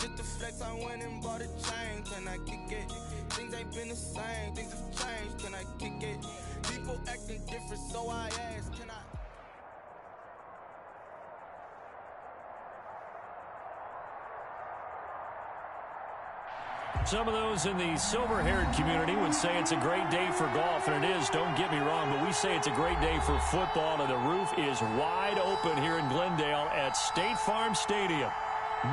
Just to flex, I went and bought a chain. Can I kick it? Things ain't been the same. Things have changed. Can I kick it? People acting different, so I ask, can I? Some of those in the silver-haired community would say it's a great day for golf, and it is, don't get me wrong, but we say it's a great day for football, and the roof is wide open here in Glendale at State Farm Stadium.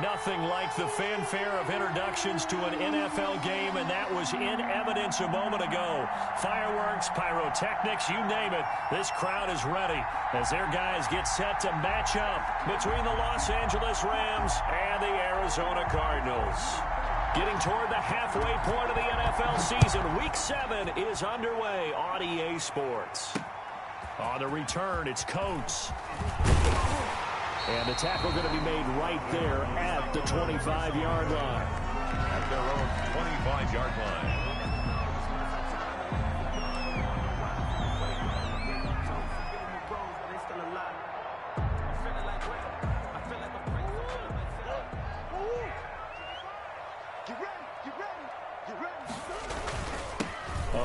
Nothing like the fanfare of introductions to an NFL game, and that was in evidence a moment ago. Fireworks, pyrotechnics, you name it. This crowd is ready as their guys get set to match up between the Los Angeles Rams and the Arizona Cardinals. Getting toward the halfway point of the NFL season. Week 7 is underway on EA Sports. On the return, it's Coates. And the tackle going to be made right there at the 25-yard line. At their own 25-yard line.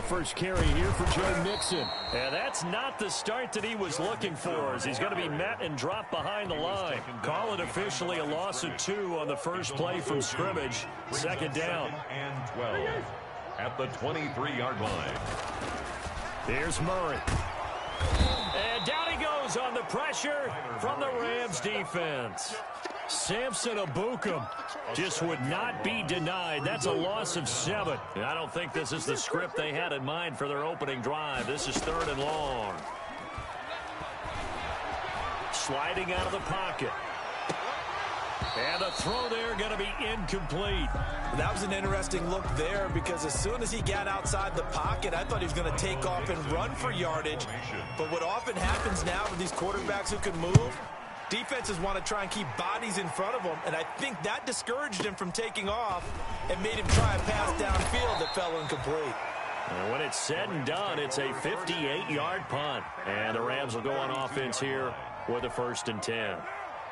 First carry here for Joe Mixon. And that's not the start that he was looking for, as he's going to be met and dropped behind the line. Call it officially a loss of 2 on the first play from scrimmage. Second down. And 12 at the 23-yard line. Here's Murray. And down he goes on the pressure from the Rams defense. Samson Abukum just would not be denied. That's a loss of 7. I don't think this is the script they had in mind for their opening drive. This is 3rd and long. Sliding out of the pocket. And the throw there going to be incomplete. That was an interesting look there, because as soon as he got outside the pocket, I thought he was going to take off and run for yardage. But what often happens now with these quarterbacks who can move, defenses want to try and keep bodies in front of them, and I think that discouraged him from taking off and made him try a pass downfield that fell incomplete. And when it's said and done, it's a 58-yard punt. And the Rams will go on offense here with a 1st and 10.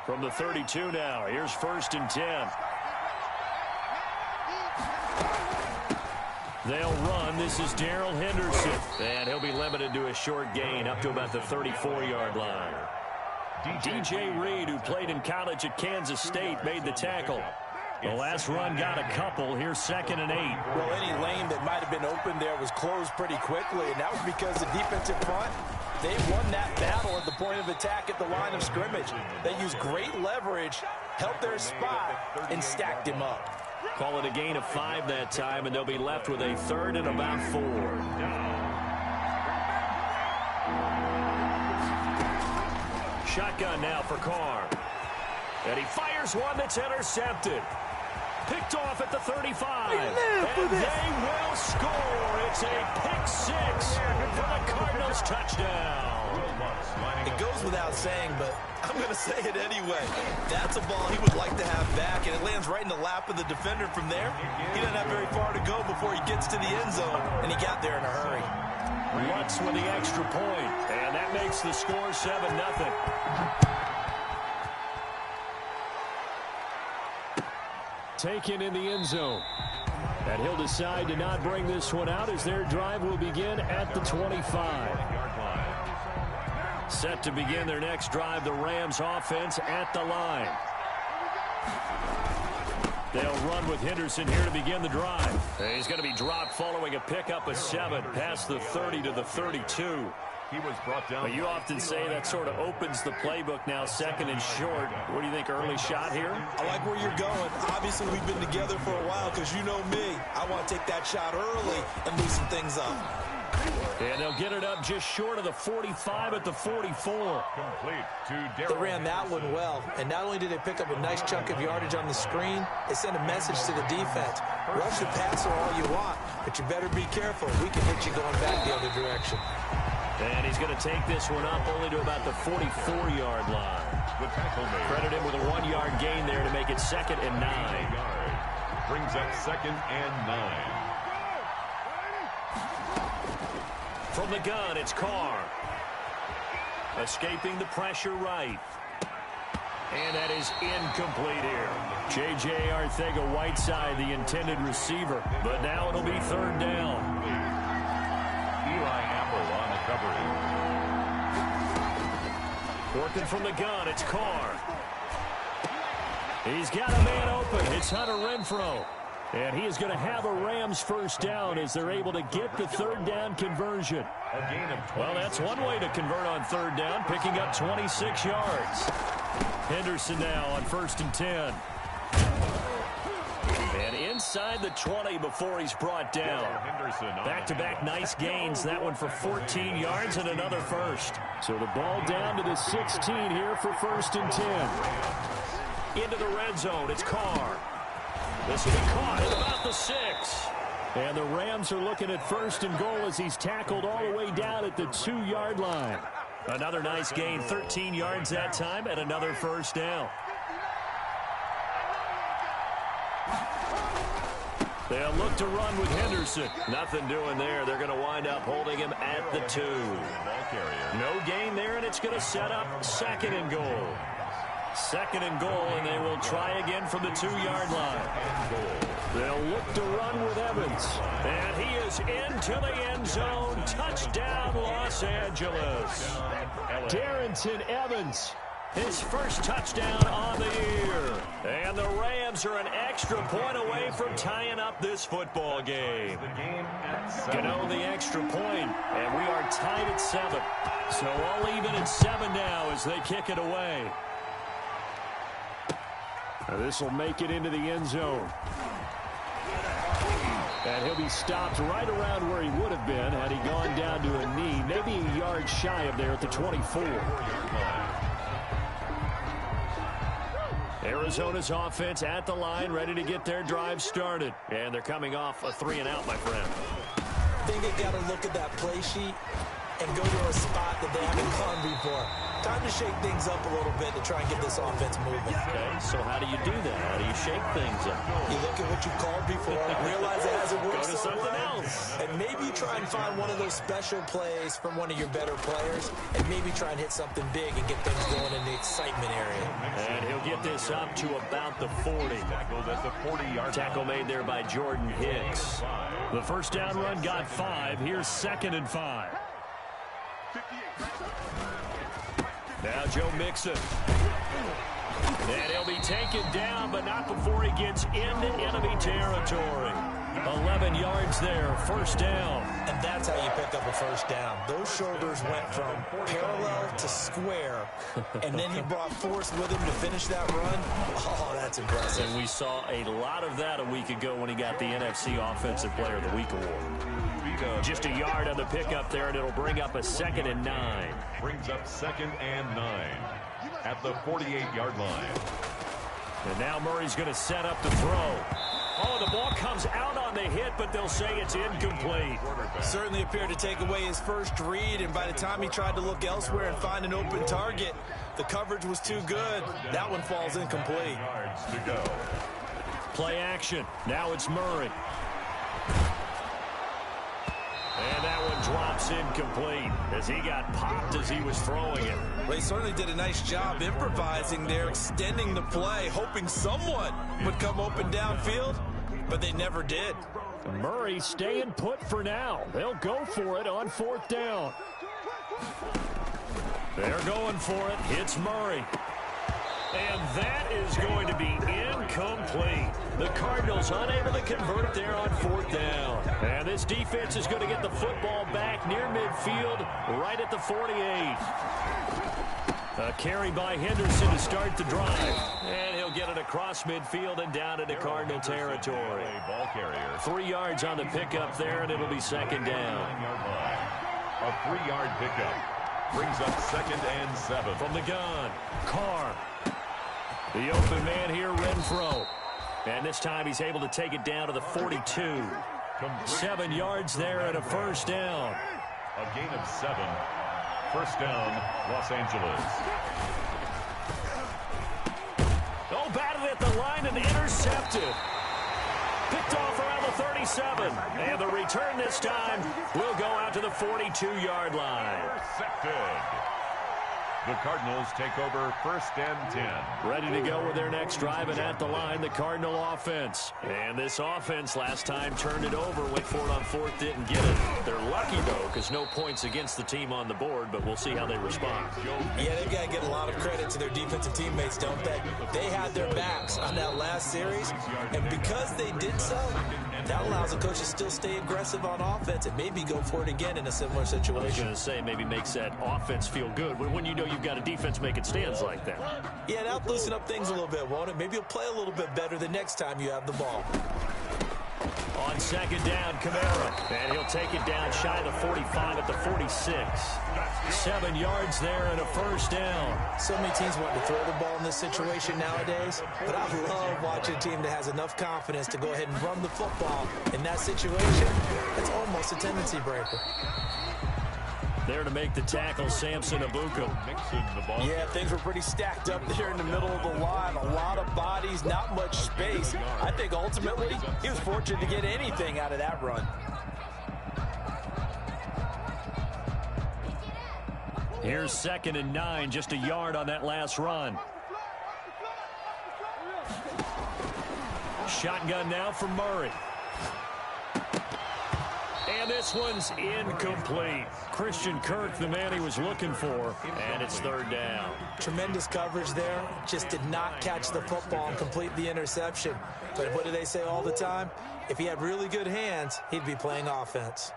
From the 32 now, here's 1st and 10. They'll run. This is Darrell Henderson. And he'll be limited to a short gain up to about the 34-yard line. DJ Reed, who played in college at Kansas State, made the tackle. The last run got a couple. Here's 2nd and 8. Well, any lane that might have been open there was closed pretty quickly, and that was because the defensive front, they won that battle at the point of attack at the line of scrimmage. They used great leverage, held their spot, and stacked him up. Call it a gain of 5 that time, and they'll be left with a 3rd and about 4. Shotgun now for Carr. And he fires one that's intercepted. Picked off at the 35. And they will score. It's a pick-6 for the Cardinals touchdown. It goes without saying, but I'm going to say it anyway. That's a ball he would like to have back, and it lands right in the lap of the defender from there. He doesn't have very far to go before he gets to the end zone, and he got there in a hurry. Lutz with the extra point, and that makes the score 7-0. Taken in the end zone. And he'll decide to not bring this one out as their drive will begin at the 25. Set to begin their next drive, the Rams offense at the line. They'll run with Henderson here to begin the drive. He's going to be dropped following a pickup of 7 past the 30 to the 32. He was brought down. But you often say that sort of opens the playbook now, 2nd and short. What do you think, early shot here? I like where you're going. Obviously, we've been together for a while because you know me. I want to take that shot early and loosen things up. And they'll get it up just short of the 45 at the 44. Complete to They Darrell. ran that one well, and not only did they pick up a nice chunk of yardage on the screen, they sent a message to the defense. Rush the passer all you want, but you better be careful. We can hit you going back the other direction. And he's going to take this one up only to about the 44-yard line. The tackle made. Credit him with a 1-yard gain there to make it 2nd and 9. Brings up 2nd and 9. From the gun, it's Carr. Escaping the pressure right. And that is incomplete here. J.J. Arcega-Whiteside, the intended receiver. But now it'll be third down. Eli Apple on the coverage. Working from the gun, it's Carr. He's got a man open. It's Hunter Renfrow. And he is going to have a Rams first down as they're able to get the third down conversion. A gain of 26. Well, that's one way to convert on third down, picking up 26 yards. Henderson now on 1st and 10. And inside the 20 before he's brought down. Back-to-back nice gains. That one for 14 yards and another first. So the ball down to the 16 here for 1st and 10. Into the red zone. It's Carr. This will be caught at about the 6. And the Rams are looking at 1st and goal as he's tackled all the way down at the 2-yard line. Another nice gain, 13 yards that time, and another first down. They'll look to run with Henderson. Nothing doing there. They're going to wind up holding him at the 2. No gain there, and it's going to set up 2nd and goal. 2nd and goal, and they will try again from the 2-yard line. They'll look to run with Evans. And he is into the end zone. Touchdown, Los Angeles. Darrington Evans, his first touchdown on the year. And the Rams are an extra point away from tying up this football game. Gano the extra point, and we are tied at 7. So all even at 7 now as they kick it away. This will make it into the end zone. And he'll be stopped right around where he would have been had he gone down to a knee, maybe a yard shy of there at the 24. Arizona's offense at the line, ready to get their drive started. And they're coming off a 3-and-out, my friend. I think they got to look at that play sheet and go to a spot that they haven't gone before. Time to shake things up a little bit to try and get this offense moving. Okay, so how do you do that? How do you shake things up? You look at what you called before, realize it hasn't worked. Go to something else. And maybe try and find one of those special plays from one of your better players, and maybe try and hit something big and get things going in the excitement area. And he'll get this up to about the 40. That's a 40-yard tackle made there by Jordan Hicks. The first down run got 5. Here's 2nd and 5. Now Joe Mixon. And he'll be taken down, but not before he gets into enemy territory. 11 yards there, first down. And that's how you pick up a first down. Those shoulders went from parallel to square, and then he brought force with him to finish that run. Oh, that's impressive. And we saw a lot of that a week ago when he got the NFC Offensive Player of the Week award. Just a yard on the pickup there, and it'll bring up a 2nd and 9. Brings up 2nd and 9 at the 48-yard line. And now Murray's going to set up the throw. Oh, the ball comes out on the hit, but they'll say it's incomplete. Certainly appeared to take away his first read, and by the time he tried to look elsewhere and find an open target, the coverage was too good. That one falls incomplete. Yards to go. Play action. Now it's Murray. And that one drops incomplete as he got popped as he was throwing it. Well, he certainly did a nice job improvising there, extending the play, hoping someone would come open downfield, but they never did. Murray staying put for now. They'll go for it on 4th down. They're going for it. It's Murray. And that is going to be incomplete. The Cardinals unable to convert there on 4th down. And this defense is going to get the football back near midfield, right at the 48. A carry by Henderson to start the drive. And he'll get it across midfield and down into Cardinal territory. Ball carrier. 3 yards on the pickup there, and it'll be 2nd down. A 3-yard pickup. Brings up 2nd and 7. From the gun, Carr. The open man here, Renfrow. And this time he's able to take it down to the 42. 7 yards there and a first down. A gain of 7. First down, Los Angeles. Oh, batted at the line and intercepted. Picked off around the 37. And the return this time will go out to the 42-yard line. Intercepted. The Cardinals take over 1st and 10. Ready to go with their next drive, and at the line, the Cardinal offense. And this offense last time turned it over, went for it on 4th, didn't get it. They're lucky, though, because no points against the team on the board, but we'll see how they respond. Yeah, they've got to get a lot of credit to their defensive teammates, don't they? They had their backs on that last series, and because they did so, that allows the coach to still stay aggressive on offense and maybe go for it again in a similar situation. I was going to say, maybe makes that offense feel good when you know you've got a defense making stands like that. Yeah, that'll loosen up things a little bit, won't it? Maybe you'll play a little bit better the next time you have the ball. On 2nd down, Kamara. And he'll take it down shy of the 45 at the 46. 7 yards there and a 1st down. So many teams want to throw the ball in this situation nowadays, but I love watching a team that has enough confidence to go ahead and run the football. In that situation, it's almost a tendency breaker. There to make the tackle, Samson Abuka. Yeah, things were pretty stacked up there in the middle of the line. A lot of bodies, not much space. I think ultimately he was fortunate to get anything out of that run. Here's 2nd and 9, just a yard on that last run. Shotgun now for Murray. And this one's incomplete. Christian Kirk, the man he was looking for, and it's 3rd down. Tremendous coverage there. Just did not catch the football and complete the interception. But what do they say all the time? If he had really good hands, he'd be playing offense.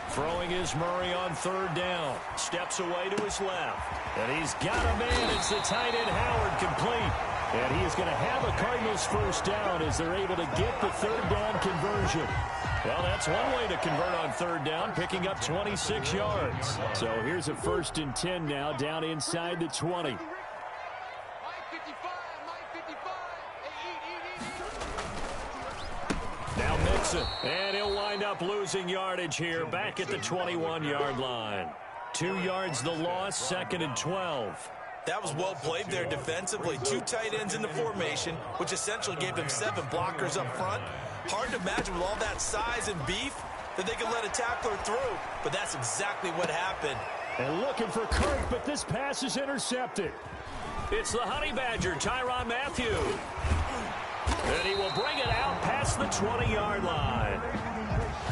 Throwing is Murray on 3rd down. Steps away to his left. And he's got a man. It's the tight end Howard, complete. And he is going to have a Cardinals 1st down as they're able to get the 3rd down conversion. Well, that's one way to convert on 3rd down, picking up 26 yards. So here's a 1st and 10 now, down inside the 20. Now Mixon, and he'll wind up losing yardage here, back at the 21-yard line. 2 yards the loss, 2nd and 12. That was well played there defensively. 2 tight ends in the formation, which essentially gave them 7 blockers up front. Hard to imagine with all that size and beef that they could let a tackler through, but that's exactly what happened. And looking for Kirk, but this pass is intercepted. It's the Honey Badger, Tyrann Mathieu. And he will bring it out past the 20-yard line.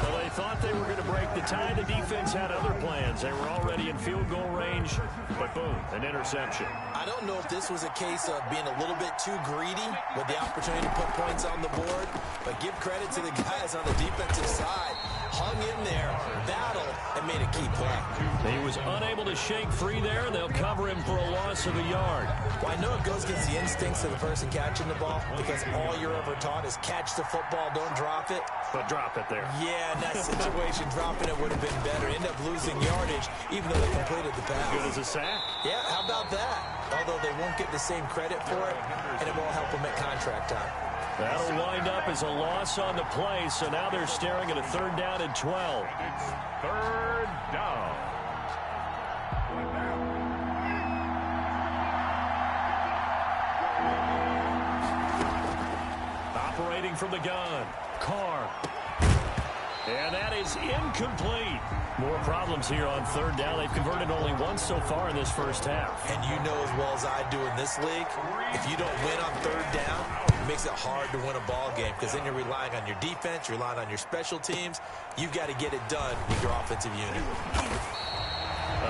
Well, they thought they were going to break the tie. The defense had other plans. They were already in field goal range, but boom, an interception. I don't know if this was a case of being a little bit too greedy with the opportunity to put points on the board, but give credit to the guys on the defensive side. Hung in there, battled, and made a key play. He was unable to shake free there. They'll cover him for a loss of a yard. Well, I know it goes against the instincts of the person catching the ball because all you're ever taught is catch the football, don't drop it. But drop it there. Yeah, in that situation, dropping it would have been better. End up losing yardage, even though they completed the pass. Good as a sack. Yeah, how about that? Although they won't get the same credit for it, and it won't help them at contract time. That'll wind up as a loss on the play, so now they're staring at a 3rd down and 12. 3rd down. Operating from the gun, Carr. And that is incomplete. More problems here on 3rd down. They've converted only once so far in this first half. And you know as well as I do in this league, if you don't win on 3rd down, it makes it hard to win a ball game because then you're relying on your defense, you're relying on your special teams. You've got to get it done with your offensive unit.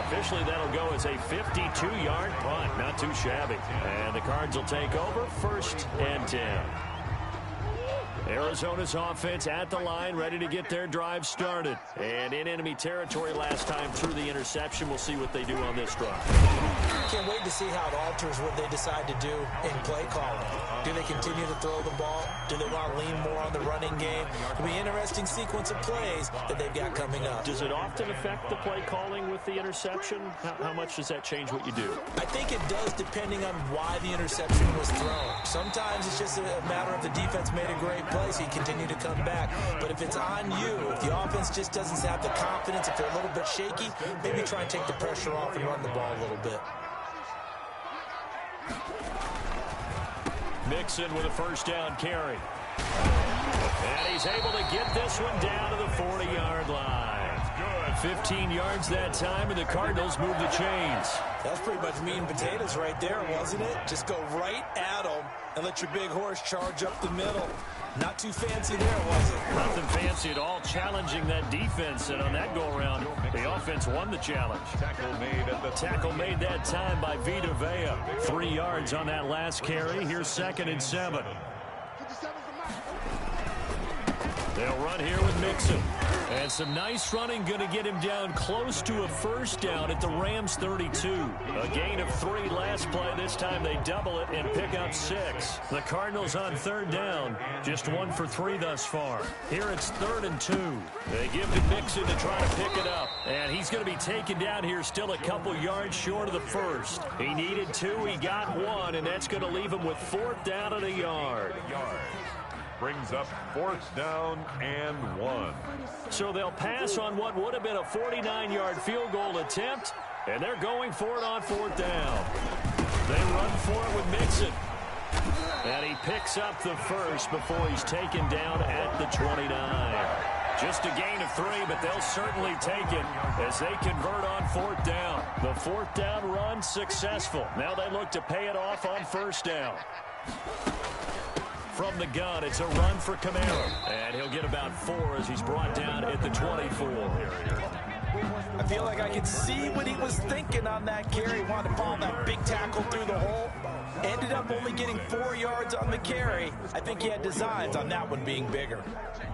Officially, that'll go as a 52-yard punt. Not too shabby. And the Cards will take over 1st and 10. Arizona's offense at the line, ready to get their drive started. And in enemy territory last time through the interception. We'll see what they do on this drive. Can't wait to see how it alters what they decide to do in play calling. Do they continue to throw the ball? Do they want to lean more on the running game? It'll be an interesting sequence of plays that they've got coming up. Does it often affect the play calling with the interception? How much does that change what you do? I think it does depending on why the interception was thrown. Sometimes it's just a matter of the defense made a great play, so you continue to come back. But if it's on you, if the offense just doesn't have the confidence, if they're a little bit shaky, maybe try and take the pressure off and run the ball a little bit. Mixon with a 1st down carry. And he's able to get this one down to the 40-yard line. 15 yards that time, and the Cardinals move the chains. That's pretty much meat and potatoes right there, wasn't it? Just go right at them and let your big horse charge up the middle. Not too fancy there, was it? Nothing fancy at all, challenging that defense, and on that go-around, the offense won the challenge. Tackle made that time by Vita Vea. 3 yards on that last carry. Here's 2nd and 7. They'll run here with Mixon. And some nice running, going to get him down close to a first down at the Rams 32. A gain of 3 last play. This time they double it and pick up 6. The Cardinals on 3rd down. Just 1 for 3 thus far. Here it's 3rd and 2. They give to Mixon to try to pick it up. And he's going to be taken down here still a couple yards short of the first. He needed 2. He got 1, and that's going to leave him with 4th down at a yard. Brings up 4th down and 1. So they'll pass on what would have been a 49-yard field goal attempt, and they're going for it on 4th down. They run for it with Mixon. And he picks up the first before he's taken down at the 29. Just a gain of 3, but they'll certainly take it as they convert on 4th down. The 4th down run successful. Now they look to pay it off on 1st down. From the gun, it's a run for Kamara. And he'll get about 4 as he's brought down at the 24. I feel like I could see what he was thinking on that carry. He wanted to follow that big tackle through the hole. Ended up only getting 4 yards on the carry. I think he had designs on that one being bigger.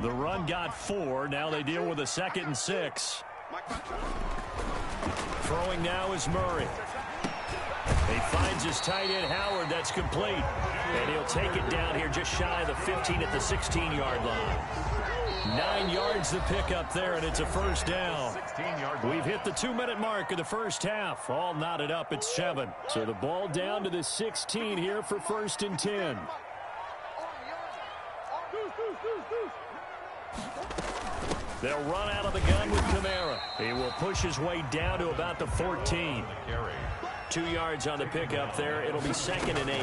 The run got 4. Now they deal with a 2nd and 6. Throwing now is Murray. He finds his tight end, Howard. That's complete. And he'll take it down here just shy of the 15 at the 16-yard line. 9 yards the pickup there, and it's a 1st down. We've hit the 2-minute mark of the first half. All knotted up at 7. So the ball down to the 16 here for 1st and 10. They'll run out of the gun with Kamara. He will push his way down to about the 14. 2 yards on the pickup there. It'll be 2nd and 8.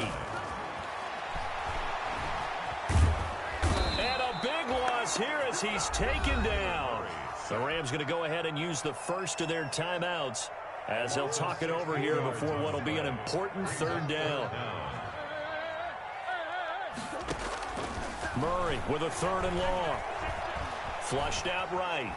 And a big loss here as he's taken down. The Rams going to go ahead and use the first of their timeouts as they'll talk it over here before what will be an important 3rd down. Murray with a 3rd and long. Flushed out right.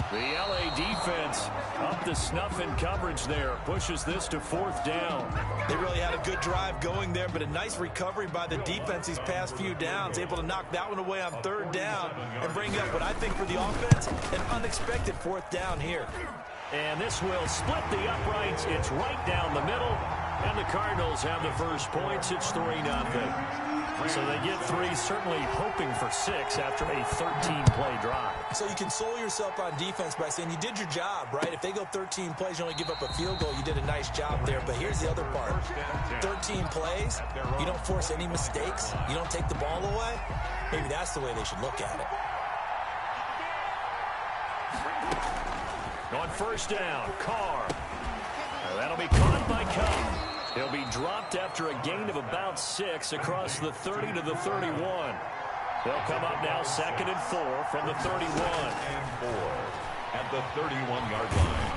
The LA defense up to snuff in coverage there. Pushes this to 4th down. They really had a good drive going there, but a nice recovery by the defense these past few downs. Able to knock that one away on 3rd down and bring up what I think for the offense, an unexpected 4th down here. And this will split the uprights. It's right down the middle. And the Cardinals have the first points. It's 3-0. So they get 3, certainly hoping for 6 after a 13-play drive. So you console yourself on defense by saying you did your job, right? If they go 13 plays, you only give up a field goal, you did a nice job there. But here's the other part. 13 plays, you don't force any mistakes, you don't take the ball away. Maybe that's the way they should look at it. On 1st down, Carr. That'll be caught by Cup. He'll be dropped after a gain of about 6 across the 30 to the 31. They'll come up now 2nd and 4 from the 31. And 4 at the 31-yard line.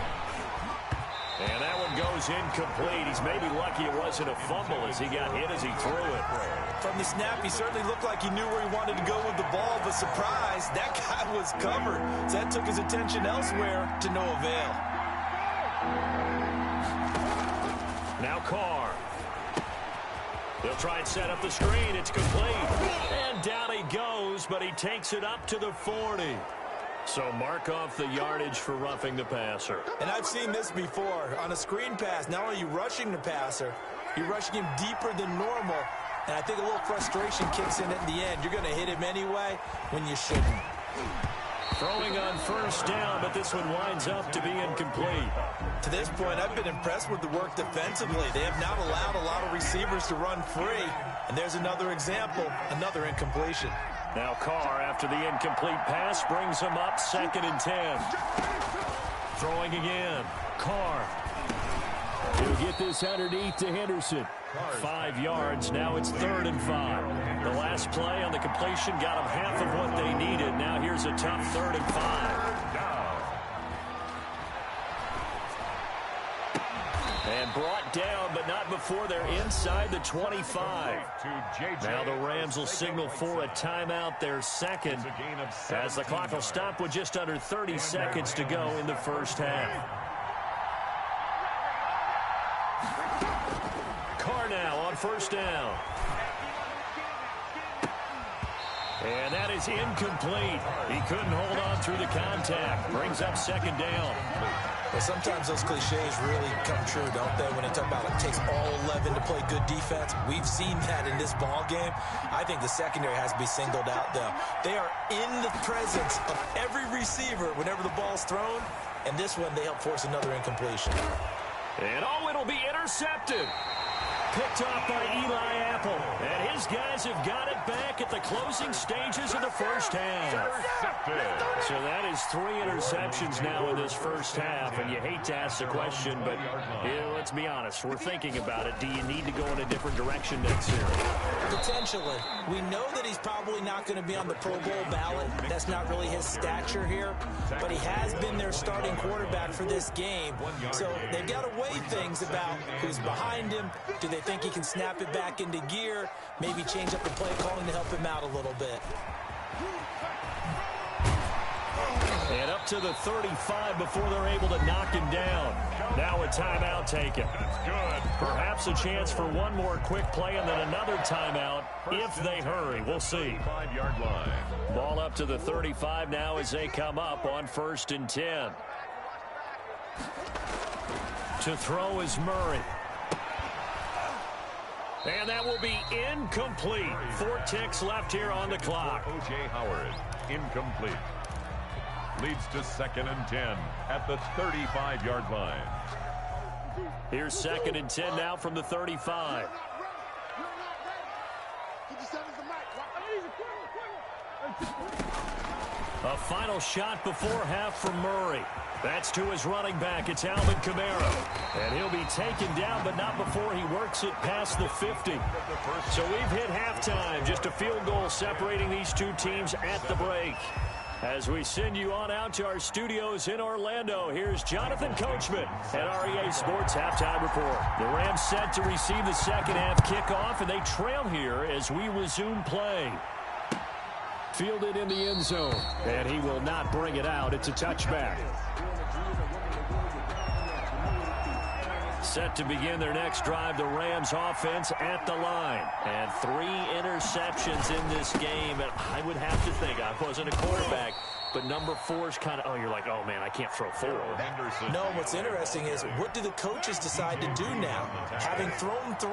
And that one goes incomplete. He's maybe lucky it wasn't a fumble as he got hit as he threw it. From the snap, he certainly looked like he knew where he wanted to go with the ball, but surprise, that guy was covered. So that took his attention elsewhere to no avail. Now Carr. He'll try and set up the screen. It's complete. And down he goes, but he takes it up to the 40. So mark off the yardage for roughing the passer. And I've seen this before. On a screen pass, not only are you rushing the passer, you're rushing him deeper than normal. And I think a little frustration kicks in at the end. You're going to hit him anyway when you shouldn't. Throwing on 1st down, but this one winds up to be incomplete. To this point, I've been impressed with the work defensively. They have not allowed a lot of receivers to run free. And there's another example, another incompletion. Now Carr, after the incomplete pass, brings him up 2nd and 10. Throwing again. Carr. He'll get this underneath to Henderson. 5 yards. Now it's 3rd and 5. The last play on the completion got them half of what they needed. Now here's a tough 3rd and 5. And brought down, but not before they're inside the 25. Now the Rams will signal for a timeout, their second, as the clock will stop with just under 30 seconds to go in the first half. Carr now on 1st down. And that is incomplete. He couldn't hold on through the contact. Brings up 2nd down. Well, sometimes those cliches really come true, don't they? When they talk about it takes all 11 to play good defense. We've seen that in this ball game. I think the secondary has to be singled out, though. They are in the presence of every receiver whenever the ball's thrown. And this one, they help force another incompletion. And it'll be intercepted. Picked off by Eli Apple. And his guys have got it back at the closing stages of the first half. So that is 3 interceptions now in this first half. And you hate to ask the question, but let's be honest. We're thinking about it. Do you need to go in a different direction next year? Potentially. We know that he's probably not going to be on the Pro Bowl ballot. That's not really his stature here. But he has been their starting quarterback for this game. So they've got to weigh things about who's behind him. Do they think he can snap it back into gear? Maybe change up the play calling to help him out a little bit. And up to the 35 before they're able to knock him down. Now a timeout taken. Perhaps a chance for one more quick play and then another timeout if they hurry. We'll see. 5-yard line. Ball up to the 35 now as they come up on 1st and 10. To throw is Murray. And that will be incomplete. 4 ticks left here on the clock. O.J. Howard, incomplete. Leads to 2nd and 10 at the 35-yard line. Here's 2nd and 10 now from the 35. A final shot before half from Murray. That's to his running back. It's Alvin Kamara. And he'll be taken down, but not before he works it past the 50. So we've hit halftime. Just a field goal separating these two teams at the break. As we send you on out to our studios in Orlando, here's Jonathan Coachman at REA Sports Halftime Report. The Rams set to receive the second half kickoff, and they trail here as we resume play. Fielded in the end zone, and he will not bring it out. It's a touchback. Set to begin their next drive, the Rams offense at the line. And 3 interceptions in this game. And I would have to think, I wasn't a quarterback, but number 4 is kind of, you're like, oh, man, I can't throw 4. No, what's interesting is, what do the coaches decide to do now? Having thrown 3,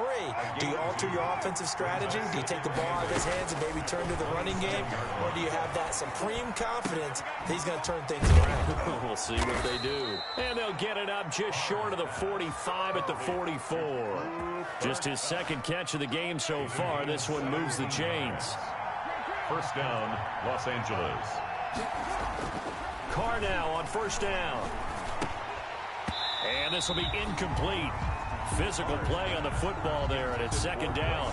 do you alter your offensive strategy? Do you take the ball out of his hands and maybe turn to the running game? Or do you have that supreme confidence that he's going to turn things around? We'll see what they do. And they'll get it up just short of the 45 at the 44. Just his 2nd catch of the game so far. This one moves the chains. 1st down, Los Angeles. Carr now on 1st down. And this will be incomplete. Physical play on the football there, and it's 2nd down.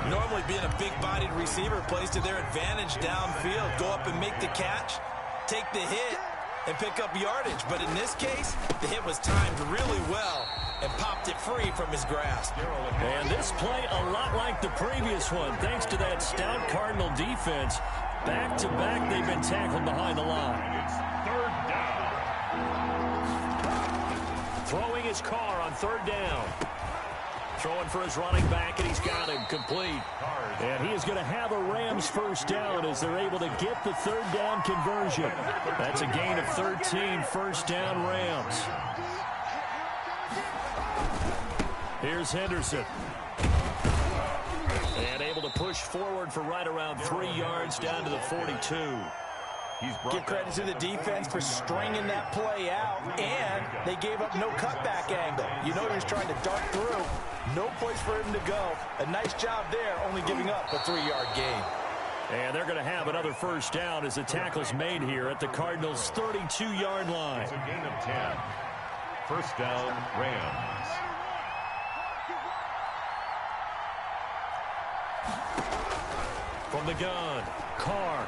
Normally being a big-bodied receiver plays to their advantage downfield. Go up and make the catch, take the hit, and pick up yardage. But in this case, the hit was timed really well and popped it free from his grasp. And this play a lot like the previous one, thanks to that stout Cardinal defense. Back-to-back, they've been tackled behind the line. It's 3rd down. Throwing his Carr on 3rd down. Throwing for his running back, and he's got him complete. And he is going to have a Rams 1st down as they're able to get the 3rd down conversion. That's a gain of 13, 1st down Rams. Here's Henderson. And able to push forward for right around 3 yards down to the 42. Give credit to the defense for stringing that play out, and they gave up no cutback angle. You know he was trying to dart through. No place for him to go. A nice job there, only giving up a 3-yard gain. And they're going to have another 1st down as the tackle's made here at the Cardinals' 32-yard line. It's a gain of 10. 1st down, Rams. From the gun, Carr.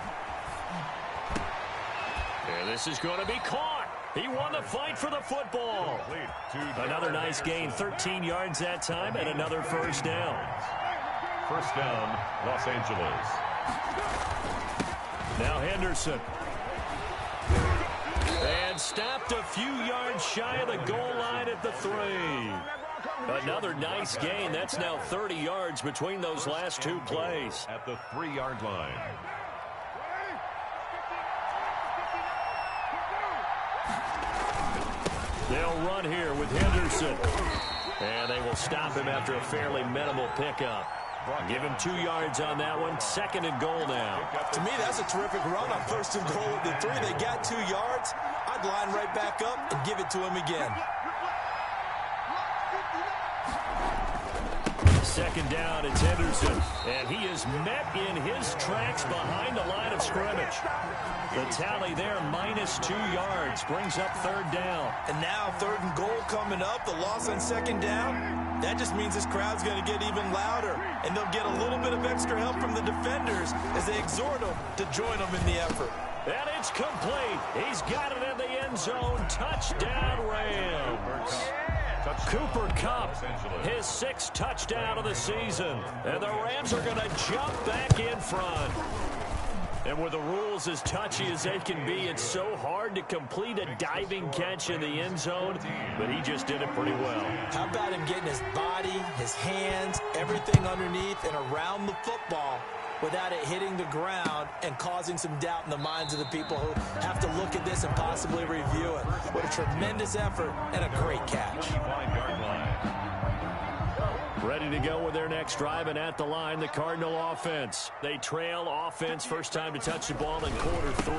And this is going to be caught. He won the fight for the football. Another nice gain, 13 yards that time, and another first down. First down, Los Angeles. Now Henderson. And stopped a few yards shy of the goal line at the 3. Another nice gain. That's now 30 yards between those last two plays. At the 3-yard line. They'll run here with Henderson. And they will stop him after a fairly minimal pickup. Give him 2 yards on that one. Second and goal now. To me, that's a terrific run on first and goal at the 3. They got 2 yards. I'd line right back up and give it to him again. Second down, it's Henderson. And he is met in his tracks behind the line of scrimmage. The tally there, minus 2 yards, brings up third down. And now third and goal coming up. The loss on second down. That just means this crowd's going to get even louder. And they'll get a little bit of extra help from the defenders as they exhort them to join them in the effort. And it's complete. He's got it in the end zone. Touchdown, Rams. Cooper Kupp, his 6th touchdown of the season. And the Rams are going to jump back in front. And with the rules as touchy as they can be, it's so hard to complete a diving catch in the end zone, but he just did it pretty well. How about him getting his body, his hands, everything underneath and around the football without it hitting the ground and causing some doubt in the minds of the people who have to look at this and possibly review it. What a tremendous effort and a great catch. 25-yard line. Ready to go with their next drive, and at the line, the Cardinal offense. They trail offense, first time to touch the ball in quarter 3,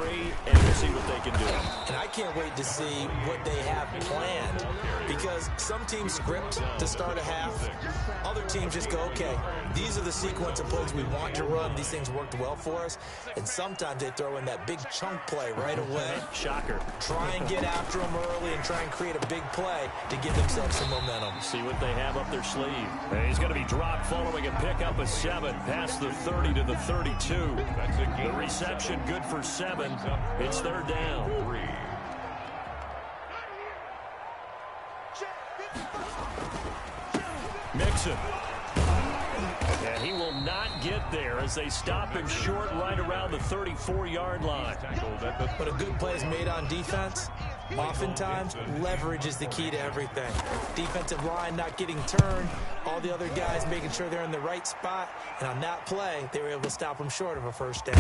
and we'll see what they can do. And I can't wait to see what they have planned, because some teams script to start a half. Other teams just go, okay, these are the sequence of plays we want to run. These things worked well for us. And sometimes they throw in that big chunk play right away. Shocker. Try and get after them early and try and create a big play to give themselves some momentum. See what they have up their sleeve. And he's going to be dropped following a pickup of 7 past the 30 to the 32. The reception good for 7. It's third down. Mixon. And he will not get there as they stop him short right around the 34-yard line. But a good play is made on defense. Oftentimes, leverage is the key to everything. Defensive line not getting turned, all the other guys making sure they're in the right spot, and on that play, they were able to stop them short of a first down.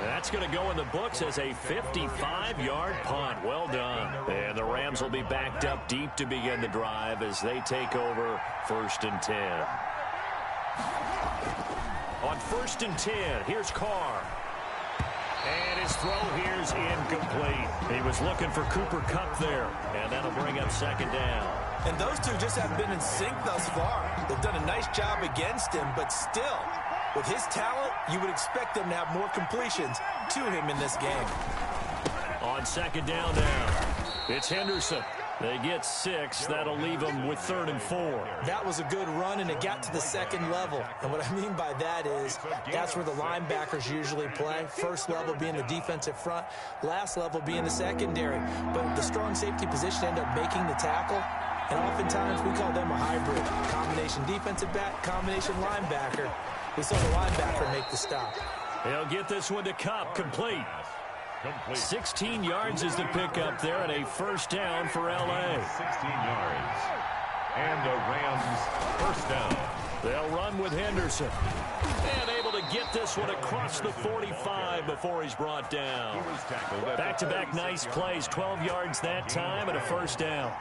That's going to go in the books as a 55-yard punt. Well done. And the Rams will be backed up deep to begin the drive as they take over 1st and 10. On 1st and 10, here's Carr. And his throw here's incomplete. He was looking for Cooper Kupp there, and that'll bring up second down. And those two just haven't been in sync thus far. They've done a nice job against him, but still, with his talent, you would expect them to have more completions to him in this game. On second down now, it's Henderson. They get 6. That'll leave them with 3rd and 4. That was a good run, and it got to the second level. And what I mean by that is that's where the linebackers usually play. First level being the defensive front, last level being the secondary. But the strong safety position end up making the tackle. And oftentimes we call them a hybrid. Combination defensive back, combination linebacker. We saw the linebacker make the stop. He'll get this one to Kupp, complete. 16 yards is the pickup there, and a first down for L.A. 16 yards. And the Rams first down. They'll run with Henderson. And able to get this one across the 45 before he's brought down. Back-to-back nice plays, 12 yards that time, and a first down.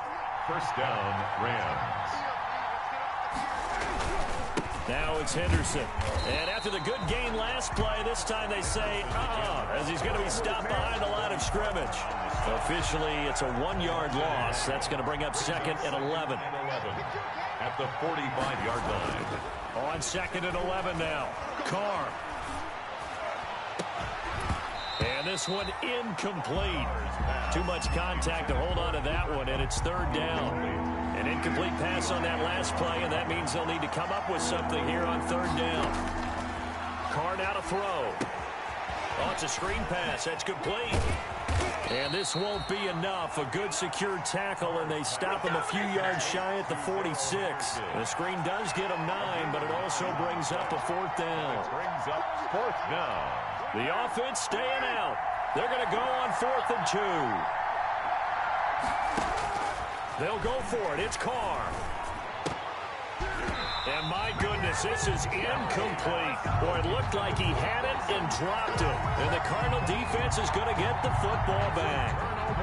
First down, Rams. Now it's Henderson. And after the good gain last play, this time they say, as he's going to be stopped behind the line of scrimmage. Officially, it's a 1-yard loss. That's going to bring up 2nd and 11. At the 45-yard line. On 2nd and 11 now. Carr. And this one incomplete. Too much contact to hold on to that one, and it's third down. An incomplete pass on that last play, and that means they'll need to come up with something here on third down. Carr now to throw. Oh, it's a screen pass. That's complete. And this won't be enough. A good secure tackle, and they stop him a few yards shy at the 46. The screen does get him 9, but it also brings up a 4th down. Brings up 4th down. The offense staying out. They're going to go on 4th and 2. They'll go for it. It's Carr. And my goodness, this is incomplete. Boy, it looked like he had it and dropped it. And the Cardinal defense is going to get the football back.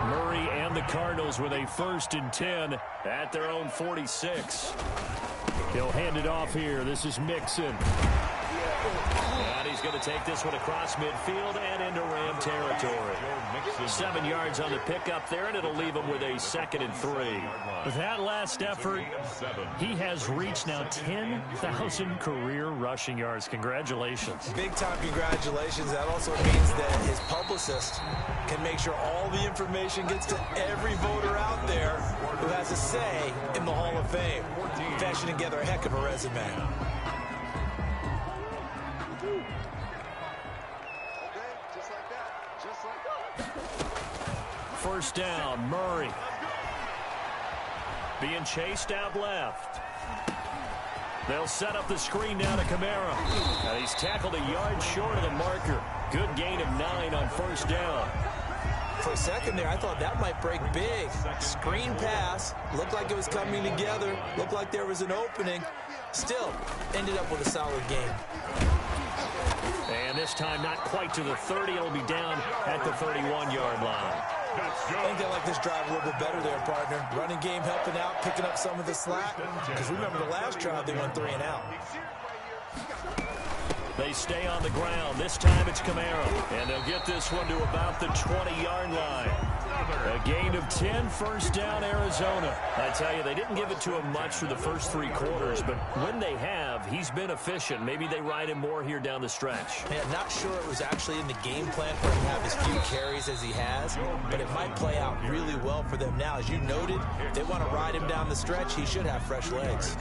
Murray and the Cardinals with a 1st and 10 at their own 46. He'll hand it off here. This is Mixon. And he's going to take this one across midfield and into Ram territory. 7 yards on the pickup there, and it'll leave him with a 2nd and 3. With that last effort, he has reached now 10,000 career rushing yards. Congratulations. Big-time congratulations. That also means that his publicist can make sure all the information gets to every voter out there who has a say in the Hall of Fame. Fashioning together a heck of a resume. First down, Murray. Being chased out left. They'll set up the screen down to Kamara. And he's tackled a yard short of the marker. Good gain of 9 on 1st down. For a second there, I thought that might break big. Screen pass. Looked like it was coming together. Looked like there was an opening. Still, ended up with a solid game. And this time not quite to the 30. It'll be down at the 31-yard line. I think they like this drive a little bit better there, partner. Running game helping out, picking up some of the slack. Because remember the last drive, they went 3 and out. They stay on the ground. This time it's Kamara. And they'll get this one to about the 20-yard line. A gain of 10, 1st down, Arizona. I tell you, they didn't give it to him much for the first 3 quarters, but when they have, he's been efficient. Maybe they ride him more here down the stretch. Yeah, not sure it was actually in the game plan for him to have as few carries as he has, but it might play out really well for them now. As you noted, if they want to ride him down the stretch, he should have fresh legs.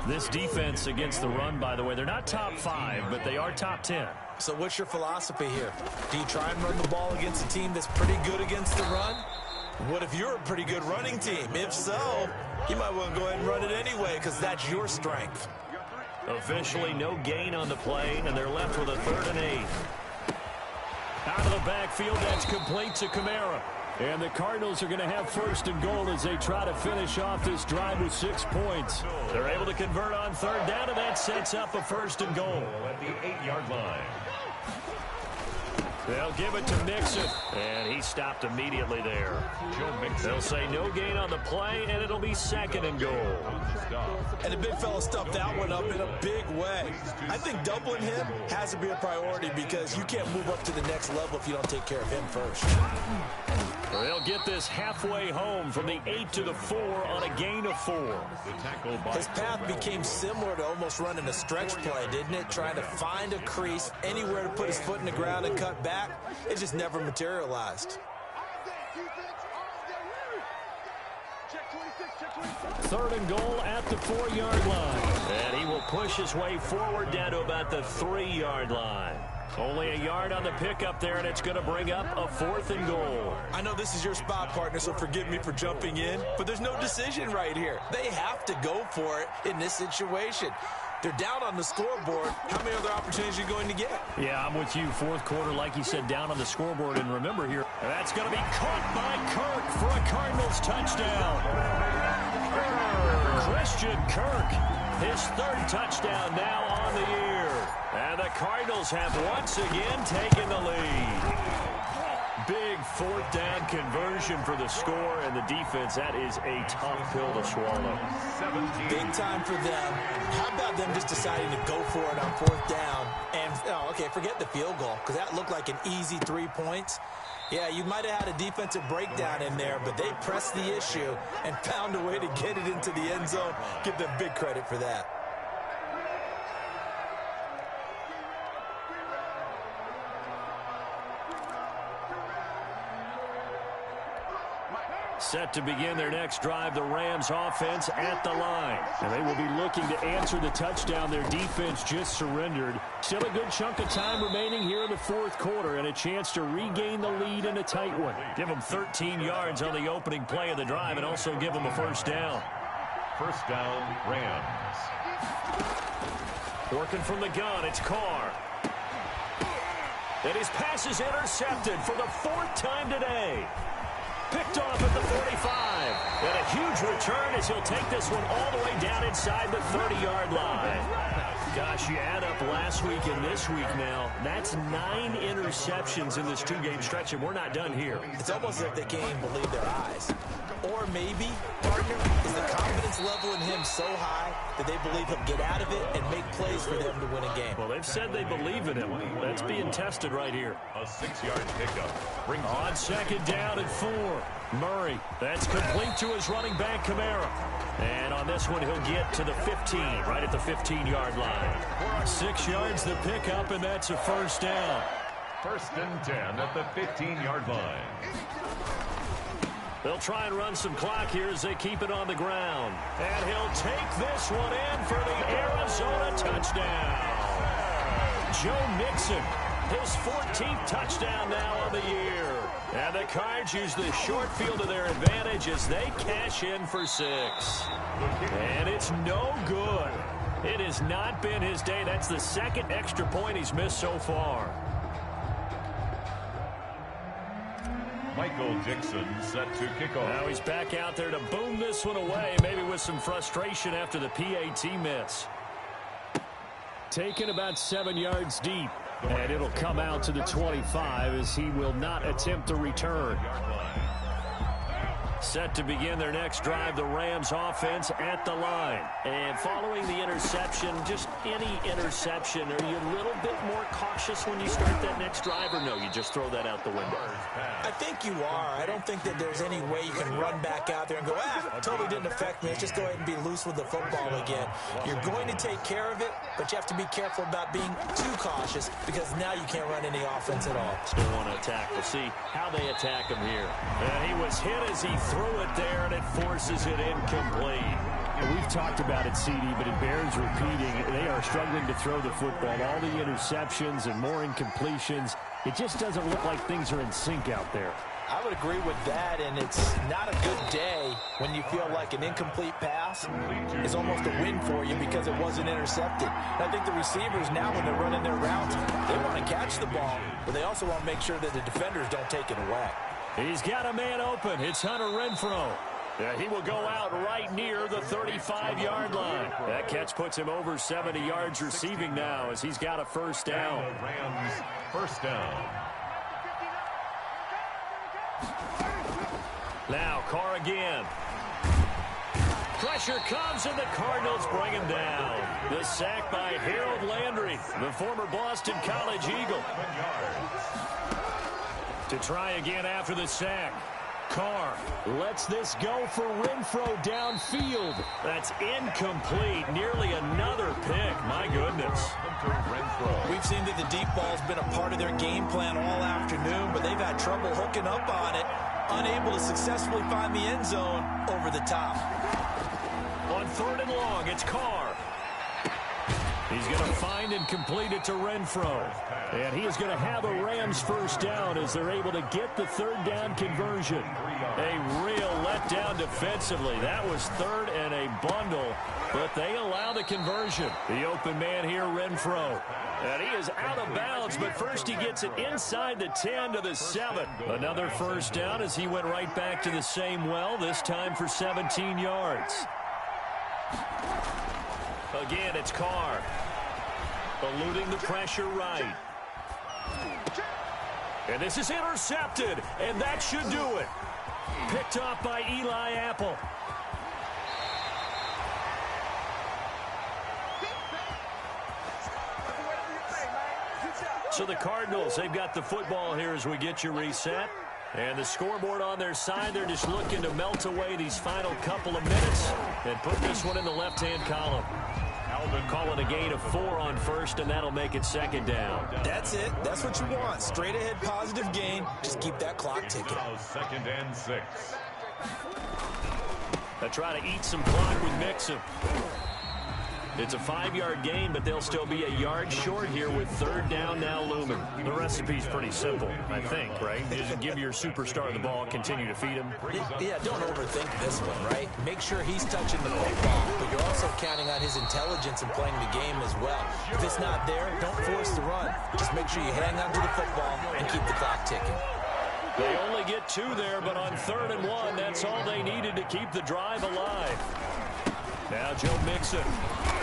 This defense against the run, by the way, they're not top 5, but they are top 10. So what's your philosophy here? Do you try and run the ball against a team that's pretty good against the run? What if you're a pretty good running team? If so, you might want to go ahead and run it anyway because that's your strength. Officially no gain on the play, and they're left with a 3rd and 8. Out of the backfield, that's complete to Kamara. And the Cardinals are going to have 1st and goal as they try to finish off this drive with 6 points. They're able to convert on 3rd down, and that sets up a 1st and goal. At the 8-yard line. They'll give it to Mixon, and he stopped immediately there. They'll say no gain on the play, and it'll be 2nd and goal. And the big fella stuffed that one up in a big way. I think doubling him has to be a priority because you can't move up to the next level if you don't take care of him first. They'll get this halfway home from the 8 to the 4 on a gain of 4. His path became similar to almost running a stretch play, didn't it? Trying to find a crease, anywhere to put his foot in the ground and cut back. It just never materialized. 3rd and goal at the 4-yard line. And he will push his way forward down to about the 3-yard line. Only a yard on the pickup there, and it's going to bring up a 4th and goal. I know this is your spot, partner, so forgive me for jumping in, but there's no decision right here. They have to go for it in this situation. They're down on the scoreboard. How many other opportunities are you going to get? Yeah, I'm with you. 4th quarter, like you said, down on the scoreboard. And remember here, that's going to be caught by Kirk for a Cardinals touchdown. Christian Kirk, his 3rd touchdown now on the year. And the Cardinals have once again taken the lead. Big 4th down conversion for the score, and the defense, that is a tough pill to swallow. Big time for them. How about them just deciding to go for it on 4th down? And, oh, okay, forget the field goal, because that looked like an easy 3 points. Yeah, you might have had a defensive breakdown in there, but they pressed the issue and found a way to get it into the end zone. Give them big credit for that. Set to begin their next drive, the Rams offense at the line. And they will be looking to answer the touchdown their defense just surrendered. Still a good chunk of time remaining here in the fourth quarter and a chance to regain the lead in a tight one. Give them 13 yards on the opening play of the drive and also give them a first down. First down, Rams. Working from the gun, it's Carr. And his pass is intercepted for the fourth time today. Picked off at the 45. And a huge return as he'll take this one all the way down inside the 30-yard line. Gosh, you add up last week and this week now. That's 9 interceptions in this two-game stretch, and we're not done here. It's almost as if they can't even believe their eyes. Or maybe, partner, is the confidence level in him so high that they believe he'll get out of it and make plays for them to win a game. Well, they've said they believe in him. That's being tested right here. A 6-yard pickup. Brings on second down and 4. Murray, that's complete to his running back, Kamara. And on this one, he'll get to the 15, right at the 15-yard line. 6 yards the pickup, and that's a first down. First and 10 at the 15-yard line. They'll try and run some clock here as they keep it on the ground. And he'll take this one in for the Arizona touchdown. Joe Mixon, his 14th touchdown now on the year. And the Cards use the short field to their advantage as they cash in for 6. And it's no good. It has not been his day. That's the second extra point he's missed so far. Michael Dixon set to kick off. Now he's back out there to boom this one away, maybe with some frustration after the PAT miss. Taken about 7 yards deep, and it'll come out to the 25 as he will not attempt the return. Set to begin their next drive, the Rams offense at the line. And following the interception, just any interception, are you a little bit more cautious when you start that next drive, or no, you just throw that out the window? I think you are. I don't think that there's any way you can run back out there and go, totally didn't affect me. Let's just go ahead and be loose with the football again. You're going to take care of it, but you have to be careful about being too cautious because now you can't run any offense at all. Still want to attack. We'll see how they attack him here. And he was hit as he threw it there, and it forces it incomplete. And we've talked about it, CD, but it bears repeating. They are struggling to throw the football. All the interceptions and more incompletions. It just doesn't look like things are in sync out there. I would agree with that, and it's not a good day when you feel like an incomplete pass is almost a win for you because it wasn't intercepted. And I think the receivers now, when they're running their routes, they want to catch the ball, but they also want to make sure that the defenders don't take it away. He's got a man open. It's Hunter Renfrow. He will go out right near the 35-yard line. That catch puts him over 70 yards receiving now as he's got a first down. Rams first down. Now Carr again. Pressure comes and the Cardinals bring him down. The sack by Harold Landry, the former Boston College Eagle. To try again after the sack. Carr lets this go for Renfrow downfield. That's incomplete. Nearly another pick. My goodness. We've seen that the deep ball's been a part of their game plan all afternoon, but they've had trouble hooking up on it, unable to successfully find the end zone over the top. On 3rd and long, it's Carr. He's going to find and complete it to Renfrow. And he is going to have a Rams first down as they're able to get the 3rd down conversion. A real letdown defensively. That was 3rd and a bundle, but they allow the conversion. The open man here, Renfrow. And he is out of bounds, but first he gets it inside the 10 to the 7. Another first down as he went right back to the same well, this time for 17 yards. Again, it's Carr. Eluding the pressure right. And this is intercepted, and that should do it. Picked off by Eli Apple. So the Cardinals, they've got the football here as we get you reset. And the scoreboard on their side, they're just looking to melt away these final couple of minutes and put this one in the left-hand column. Calling a gain of 4 on first, and that'll make it 2nd down. That's it. That's what you want. Straight ahead positive gain. Just keep that clock ticking. 2nd and 6. They try to eat some clock with Mixon. It's a 5-yard gain, but they'll still be a yard short here with third down now looming. The recipe's pretty simple, I think, right? Just give your superstar the ball, continue to feed him. Yeah, don't overthink this one, right? Make sure he's touching the football, but you're also counting on his intelligence in playing the game as well. If it's not there, don't force the run. Just make sure you hang on to the football and keep the clock ticking. They only get 2 there, but on 3rd and 1, that's all they needed to keep the drive alive. Now Joe Mixon.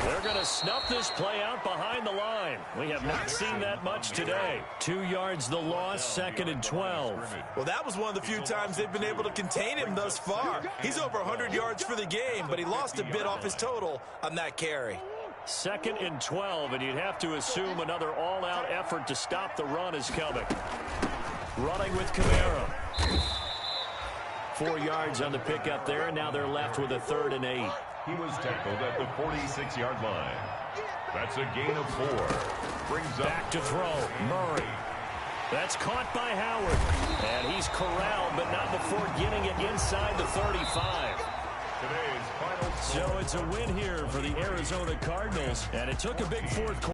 They're going to snuff this play out behind the line. We have not seen that much today. 2 yards the loss, 2nd and 12. Well, that was one of the few times they've been able to contain him thus far. He's over 100 yards for the game, but he lost a bit off his total on that carry. 2nd and 12, and you'd have to assume another all-out effort to stop the run is coming. Running with Kamara. 4 yards on the pickup there, and now they're left with a 3rd and 8. He was tackled at the 46-yard line. That's a gain of 4. Brings up back to throw. Murray. That's caught by Howard. And he's corralled, but not before getting it inside the 35. today's final. So it's a win here for the Arizona Cardinals, and it took a big fourth quarter.